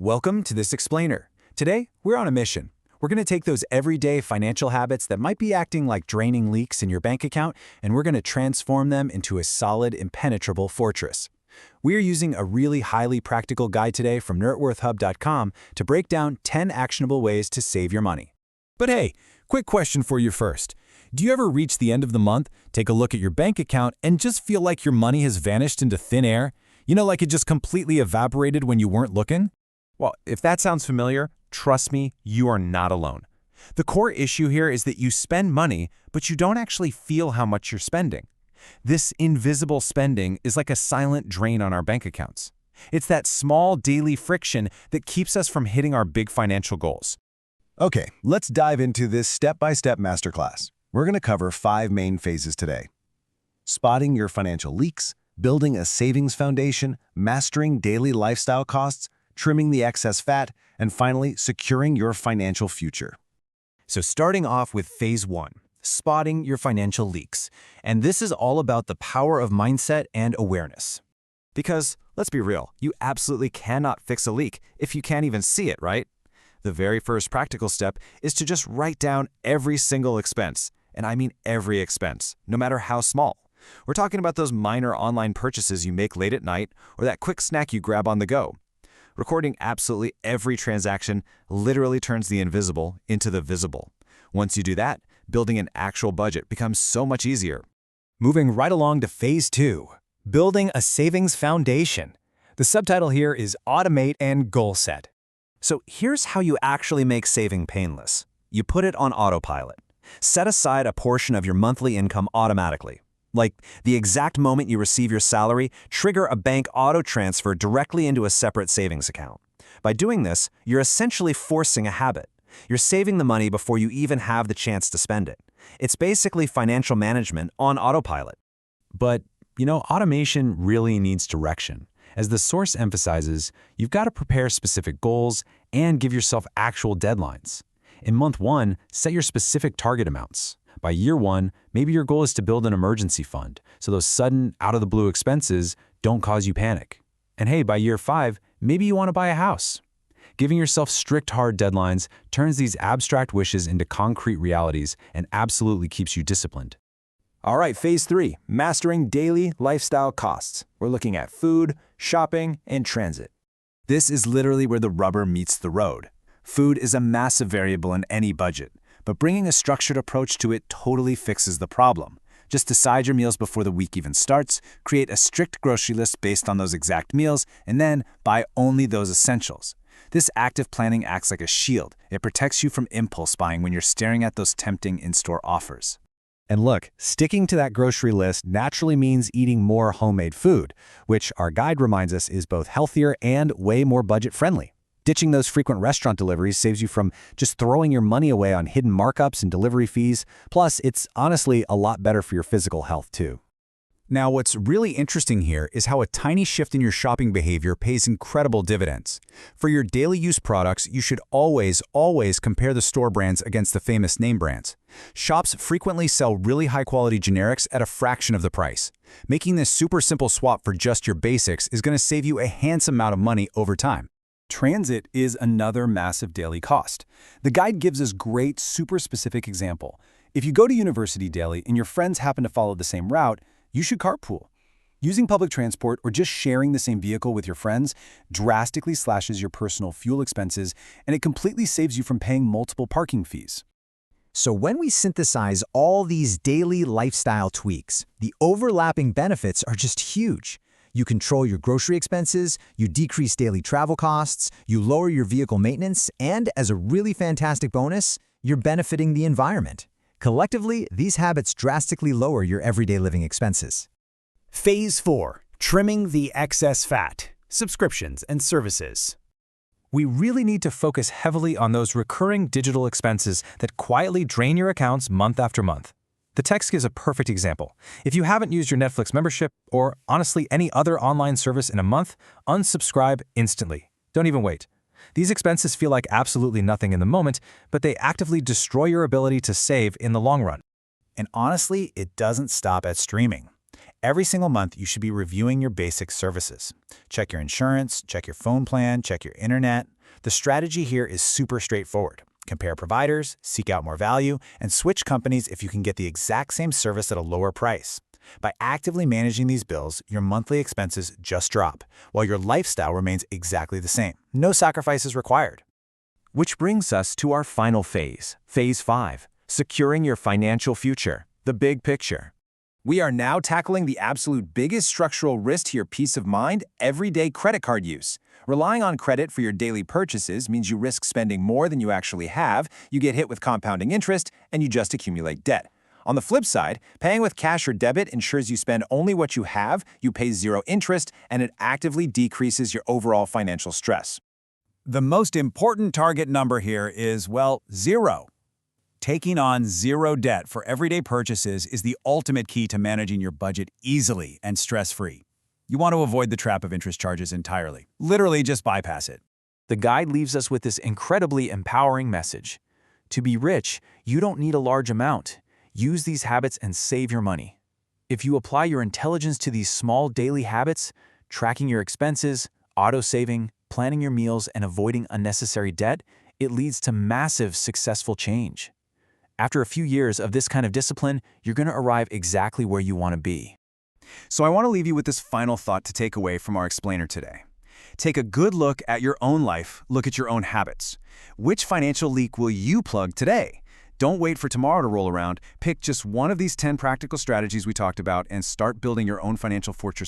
Welcome to this explainer. Today, we're on a mission. We're going to take those everyday financial habits that might be acting like draining leaks in your bank account, and we're going to transform them into a solid, impenetrable fortress. We are using a really highly practical guide today from NerworthHub.com to break down 10 actionable ways to save your money. But hey, quick question for you first. Do you ever reach the end of the month, take a look at your bank account, and just feel like your money has vanished into thin air? You know, like it just completely evaporated when you weren't looking? Well, if that sounds familiar, trust me, you are not alone. The core issue here is that you spend money, but you don't actually feel how much you're spending. This invisible spending is like a silent drain on our bank accounts. It's that small daily friction that keeps us from hitting our big financial goals. Okay, let's dive into this step-by-step masterclass. We're going to cover 5 main phases today. Spotting your financial leaks, building a savings foundation, mastering daily lifestyle costs, trimming the excess fat, and finally, securing your financial future. So starting off with phase 1, spotting your financial leaks. And this is all about the power of mindset and awareness. Because, let's be real, you absolutely cannot fix a leak if you can't even see it, right? The very first practical step is to just write down every single expense. And I mean every expense, no matter how small. We're talking about those minor online purchases you make late at night or that quick snack you grab on the go. Recording absolutely every transaction literally turns the invisible into the visible. Once you do that, building an actual budget becomes so much easier. Moving right along to phase 2, building a savings foundation. The subtitle here is Automate and Goal Set. So here's how you actually make saving painless. You put it on autopilot. Set aside a portion of your monthly income automatically. Like the exact moment you receive your salary, trigger a bank auto transfer directly into a separate savings account. By doing this, you're essentially forcing a habit. You're saving the money before you even have the chance to spend it. It's basically financial management on autopilot. But, automation really needs direction. As the source emphasizes, you've got to prepare specific goals and give yourself actual deadlines. In month 1, set your specific target amounts. By year 1, maybe your goal is to build an emergency fund, so those sudden, out-of-the-blue expenses don't cause you panic. And hey, by year 5, maybe you want to buy a house. Giving yourself strict, hard deadlines turns these abstract wishes into concrete realities and absolutely keeps you disciplined. All right, phase 3, mastering daily lifestyle costs. We're looking at food, shopping, and transit. This is literally where the rubber meets the road. Food is a massive variable in any budget, but bringing a structured approach to it totally fixes the problem. Just decide your meals before the week even starts, create a strict grocery list based on those exact meals, and then buy only those essentials. This active planning acts like a shield. It protects you from impulse buying when you're staring at those tempting in-store offers. And look, sticking to that grocery list naturally means eating more homemade food, which our guide reminds us is both healthier and way more budget-friendly. Ditching those frequent restaurant deliveries saves you from just throwing your money away on hidden markups and delivery fees. Plus, it's honestly a lot better for your physical health, too. Now, what's really interesting here is how a tiny shift in your shopping behavior pays incredible dividends. For your daily use products, you should always compare the store brands against the famous name brands. Shops frequently sell really high-quality generics at a fraction of the price. Making this super simple swap for just your basics is going to save you a handsome amount of money over time. Transit is another massive daily cost. The guide gives us great, super specific example. If you go to university daily and your friends happen to follow the same route, you should carpool. Using public transport or just sharing the same vehicle with your friends drastically slashes your personal fuel expenses, and it completely saves you from paying multiple parking fees. So when we synthesize all these daily lifestyle tweaks, the overlapping benefits are just huge. You control your grocery expenses, you decrease daily travel costs, you lower your vehicle maintenance, and as a really fantastic bonus, you're benefiting the environment. Collectively, these habits drastically lower your everyday living expenses. Phase 4, trimming the excess fat, subscriptions and services. We really need to focus heavily on those recurring digital expenses that quietly drain your accounts month after month. The text gives a perfect example. If you haven't used your Netflix membership, or honestly any other online service in a month, unsubscribe instantly. Don't even wait. These expenses feel like absolutely nothing in the moment, but they actively destroy your ability to save in the long run. And honestly, it doesn't stop at streaming. Every single month, you should be reviewing your basic services. Check your insurance, check your phone plan, check your internet. The strategy here is super straightforward. Compare providers, seek out more value, and switch companies if you can get the exact same service at a lower price. By actively managing these bills, your monthly expenses just drop, while your lifestyle remains exactly the same. No sacrifices required. Which brings us to our final phase, Phase 5, securing your financial future, the big picture. We are now tackling the absolute biggest structural risk to your peace of mind, everyday credit card use. Relying on credit for your daily purchases means you risk spending more than you actually have, you get hit with compounding interest, and you just accumulate debt. On the flip side, paying with cash or debit ensures you spend only what you have, you pay zero interest, and it actively decreases your overall financial stress. The most important target number here is, well, zero. Taking on zero debt for everyday purchases is the ultimate key to managing your budget easily and stress-free. You want to avoid the trap of interest charges entirely. Literally just bypass it. The guide leaves us with this incredibly empowering message. To be rich, you don't need a large amount. Use these habits and save your money. If you apply your intelligence to these small daily habits, tracking your expenses, auto-saving, planning your meals, and avoiding unnecessary debt, it leads to massive successful change. After a few years of this kind of discipline, you're going to arrive exactly where you want to be. So I want to leave you with this final thought to take away from our explainer today. Take a good look at your own life, look at your own habits. Which financial leak will you plug today? Don't wait for tomorrow to roll around. Pick just one of these 10 practical strategies we talked about and start building your own financial fortress